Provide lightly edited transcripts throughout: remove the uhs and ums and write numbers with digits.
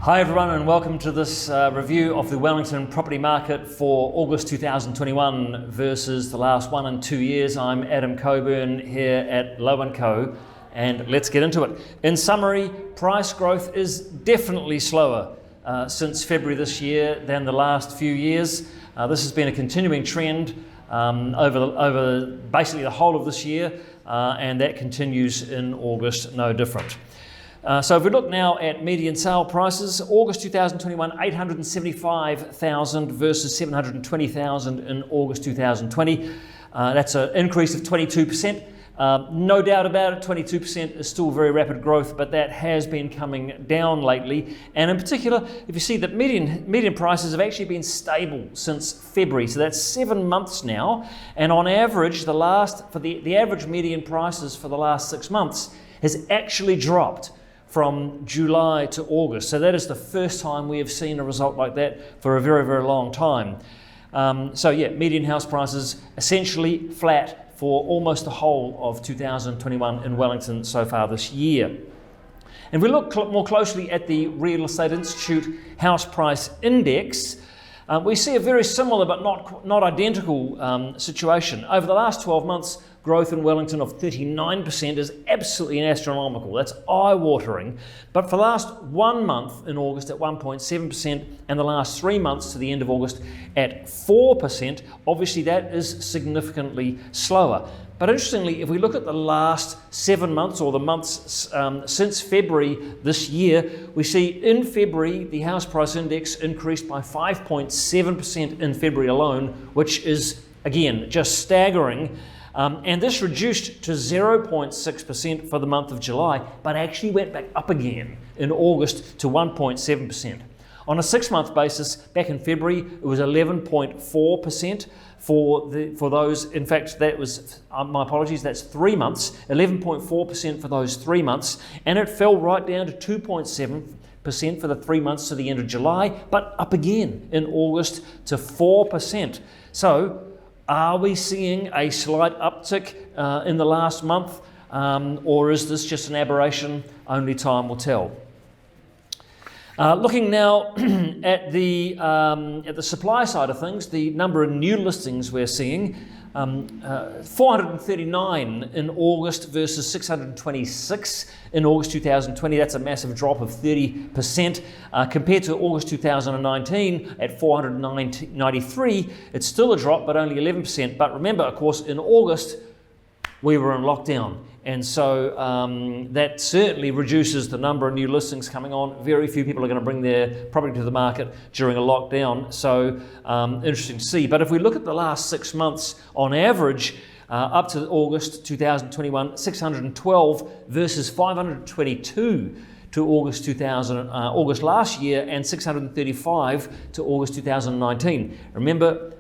Hi everyone, and welcome to this review of the Wellington property market for August 2021 versus the last 1 and 2 years. I'm Adam Cockburn here at Lowe Co, and let's get into it. In summary, price growth is definitely slower since February this year than the last few years. This has been a continuing trend over basically the whole of this year, and that continues in August, no different. So if we look now at median sale prices, August 2021, 875,000 versus 720,000 in August 2020. That's an increase of 22%. No doubt about it, 22% is still very rapid growth, but that has been coming down lately. And in particular, if you see that median prices have actually been stable since February, so that's 7 months now. And on average, the average median prices for the last 6 months has actually dropped from July to August. So that is the first time we have seen a result like that for a very, very long time. So yeah, median house prices essentially flat for almost the whole of 2021 in Wellington so far this year. And if we look more closely at the Real Estate Institute House Price Index, we see a very similar but not identical situation. Over the last 12 months, growth in Wellington of 39% is absolutely astronomical. That's eye-watering. But for the last 1 month in August at 1.7% and the last 3 months to the end of August at 4%, obviously that is significantly slower. But interestingly, if we look at the last 7 months or the months since February this year, we see in February the house price index increased by 5.7% in February alone, which is, again, just staggering. And this reduced to 0.6% for the month of July, but actually went back up again in August to 1.7%. On a 6-month basis, back in February, it was 11.4% for those. In fact, that was, my apologies, that's 3 months, 11.4% for those 3 months, and it fell right down to 2.7% for the 3 months to the end of July, but up again in August to 4%. So, are we seeing a slight uptick in the last month, or is this just an aberration? Only time will tell. Looking now at the supply side of things, the number of new listings we're seeing, 439 in August versus 626 in August 2020. That's a massive drop of 30%. Compared to August 2019 at 493, it's still a drop, but only 11%. But remember, of course, in August, we were in lockdown. And so that certainly reduces the number of new listings coming on. Very few people are going to bring their property to the market during a lockdown. So interesting to see. But if we look at the last 6 months, on average, up to August 2021, 612 versus 522 to August last year, and 635 to August 2019. Remember,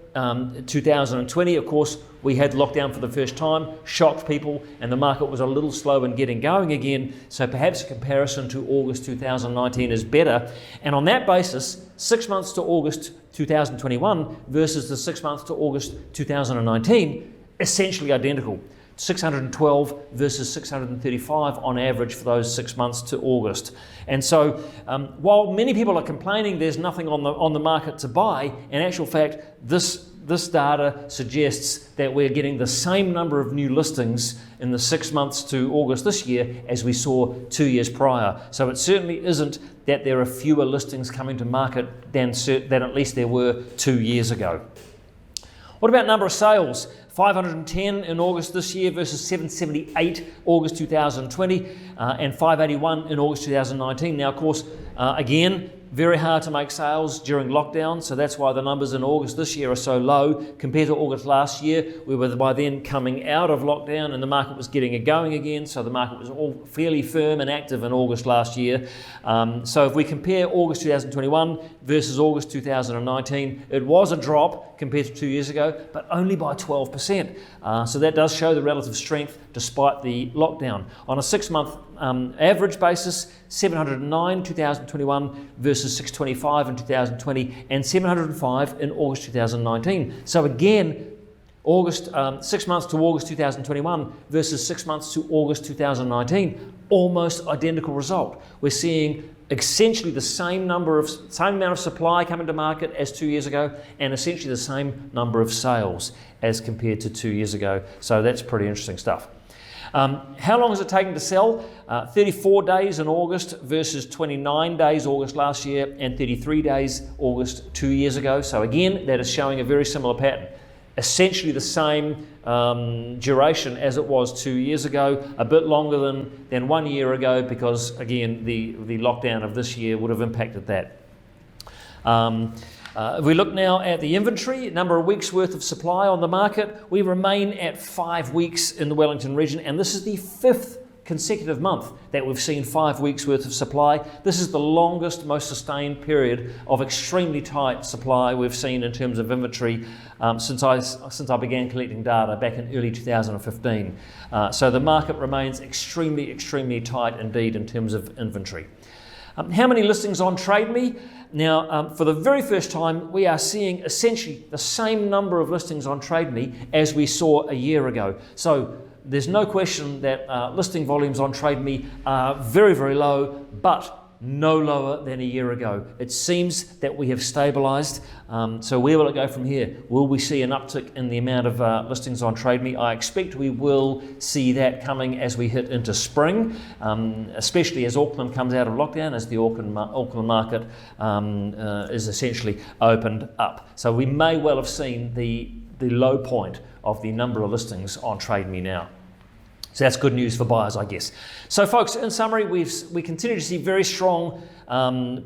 2020, of course, we had lockdown for the first time, shocked people, and the market was a little slow in getting going again. So perhaps a comparison to August 2019 is better. And on that basis, 6 months to August 2021 versus the 6 months to August 2019, essentially identical. 612 versus 635 on average for those 6 months to August. And so while many people are complaining there's nothing on the market to buy, in actual fact, this data suggests that we're getting the same number of new listings in the 6 months to August this year as we saw 2 years prior. So it certainly isn't that there are fewer listings coming to market than at least there were 2 years ago. What about number of sales? 510 in August this year versus 778 August 2020 and 581 in August 2019. Now, of course, again, very hard to make sales during lockdown, so that's why the numbers in August this year are so low compared to August last year. We were by then coming out of lockdown and the market was getting it going again, so the market was all fairly firm and active in August last year. So if we compare August 2021 versus August 2019, it was a drop compared to 2 years ago, but only by 12%. So that does show the relative strength despite the lockdown. On a 6-month average basis, 709 2021 versus 625 in 2020 and 705 in August 2019. So again, 6 months to August 2021 versus 6 months to August 2019, almost identical result. We're seeing essentially the same amount of supply coming to market as 2 years ago, and essentially the same number of sales as compared to 2 years ago. So that's pretty interesting stuff. How long is it taking to sell? 34 days in August versus 29 days August last year and 33 days August 2 years ago. So again, that is showing a very similar pattern. Essentially the same duration as it was 2 years ago, a bit longer than 1 year ago, because again the lockdown of this year would have impacted that. If we look now at the inventory, number of weeks worth of supply on the market, we remain at 5 weeks in the Wellington region, and this is the 5th consecutive month that we've seen 5 weeks worth of supply. This is the longest, most sustained period of extremely tight supply we've seen in terms of inventory since I began collecting data back in early 2015. So the market remains extremely tight indeed in terms of inventory. How many listings on Trademe? Now, for the very first time, we are seeing essentially the same number of listings on Trademe as we saw a year ago. So there's no question that listing volumes on Trademe are very low, but no lower than a year ago. It seems that we have stabilised. So where will it go from here? Will we see an uptick in the amount of listings on Trademe? I expect we will see that coming as we hit into spring, especially as Auckland comes out of lockdown, as the Auckland market is essentially opened up. So we may well have seen the low point of the number of listings on Trademe now. So that's good news for buyers, I guess. So folks, in summary, we continue to see very strong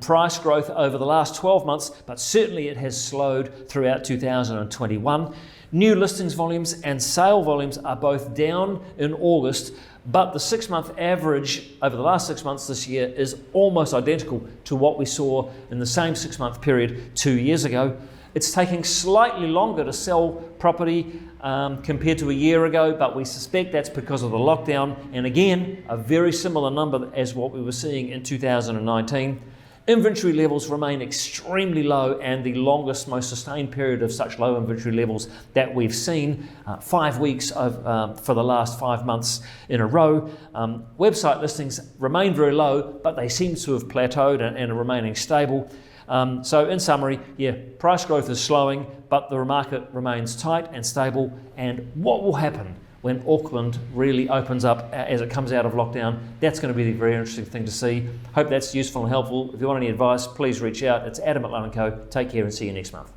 price growth over the last 12 months, but certainly it has slowed throughout 2021. New listings volumes and sale volumes are both down in August, but the 6-month average over the last 6 months this year is almost identical to what we saw in the same 6-month period 2 years ago. It's taking slightly longer to sell property compared to a year ago, but we suspect that's because of the lockdown, and again, a very similar number as what we were seeing in 2019. Inventory levels remain extremely low, and the longest, most sustained period of such low inventory levels that we've seen, 5 weeks for the last 5 months in a row. Website listings remain very low, but they seem to have plateaued and are remaining stable. So in summary, yeah, price growth is slowing, but the market remains tight and stable. And what will happen when Auckland really opens up as it comes out of lockdown? That's going to be a very interesting thing to see. Hope that's useful and helpful. If you want any advice, please reach out. It's Adam at Lowe Co. Take care and see you next month.